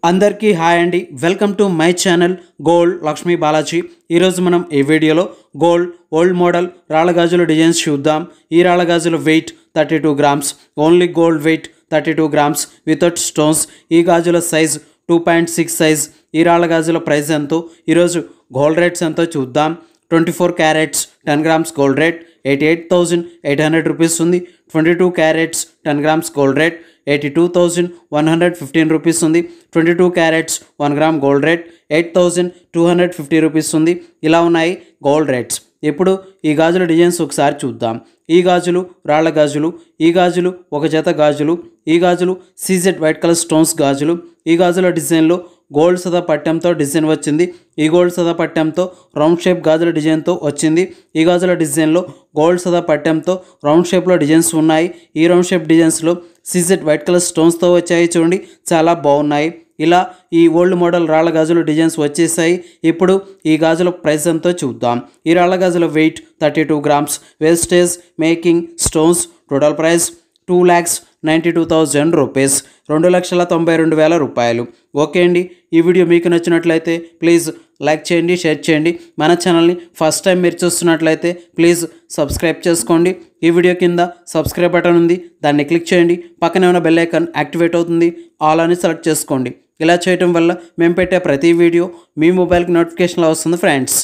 అందరికీ హాయ్ అండి. Welcome to my channel gold Lakshmi Balaji. ఈరోజు మనం ఈ వీడియోలో గోల్డ్ ఓల్డ్ మోడల్ రాళ్ళ గాజుల డిజైన్స్ చూద్దాం. ఈ రాళ్ళ గాజుల weight 32 grams, only gold weight 32 grams without stones. ఈ గాజుల సైజ్ 2.6 సైజ్. ఈ రాళ్ళ గాజుల ప్రైస్ ఎంతో, ఈరోజు గోల్డ్ రేట్స్ ఎంతో చూద్దాం. 24 carats 10 grams gold rate 88,800 rupees ఉంది. 22 carats 10 grams gold rate 82,115 rupees ఉంది. 22 carats 1 gram gold rate 8,250 rupees ఉంది. ఇలా ఉన్నాయి గోల్డ్ రేట్స్. ఇప్పుడు ఈ గాజుల డిజైన్స్ ఒకసారి చూద్దాం. ఈ గాజులు రాళ్ళ గాజులు, ఈ గాజులు ఒక జత గాజులు, ఈ గాజులు సీజెడ్ వైట్ కలర్ స్టోన్స్ గాజులు. ఈ గాజుల డిజైన్లో గోల్డ్ సదా పట్టెంతో డిజైన్ వచ్చింది. ఈ గోల్డ్ సదా పట్టెంతో రౌండ్ షేప్ గాజుల డిజైన్తో వచ్చింది. ఈ గాజుల డిజైన్లో గోల్డ్ సదా పట్టెంతో రౌండ్ షేప్లో డిజైన్స్ ఉన్నాయి. ఈ రౌండ్ షేప్ డిజైన్స్లో సీజెడ్ వైట్ కలర్ స్టోన్స్తో వచ్చాయి. చూడండి, చాలా బాగున్నాయి. ఇలా ఈ ఓల్డ్ మోడల్ రాళ్ళ గాజుల డిజైన్స్ వచ్చేసాయి. ఇప్పుడు ఈ గాజుల ప్రైస్ ఎంతో చూద్దాం. ఈ రాళ్ళ గాజుల weight 32 grams, wastage making stones. Total price 2,92,000 rupees, 2,92,000 రూపాయలు. ఓకే అండి, ఈ వీడియో మీకు నచ్చినట్లయితే ప్లీజ్ లైక్ చేయండి, షేర్ చేయండి. మన ఛానల్ని ఫస్ట్ టైం మీరు చూస్తున్నట్లయితే ప్లీజ్ సబ్స్క్రైబ్ చేసుకోండి. ఈ వీడియో కింద సబ్స్క్రైబ్ బటన్ ఉంది, దాన్ని క్లిక్ చేయండి. పక్కనే ఉన్న బెల్ ఐకాన్ యాక్టివేట్ అవుతుంది, ఆల్ అని సెలెక్ట్ చేసుకోండి. ఇలా చేయటం వల్ల మేము పెట్టే ప్రతి వీడియో మీ మొబైల్కి నోటిఫికేషన్లో వస్తుంది ఫ్రెండ్స్.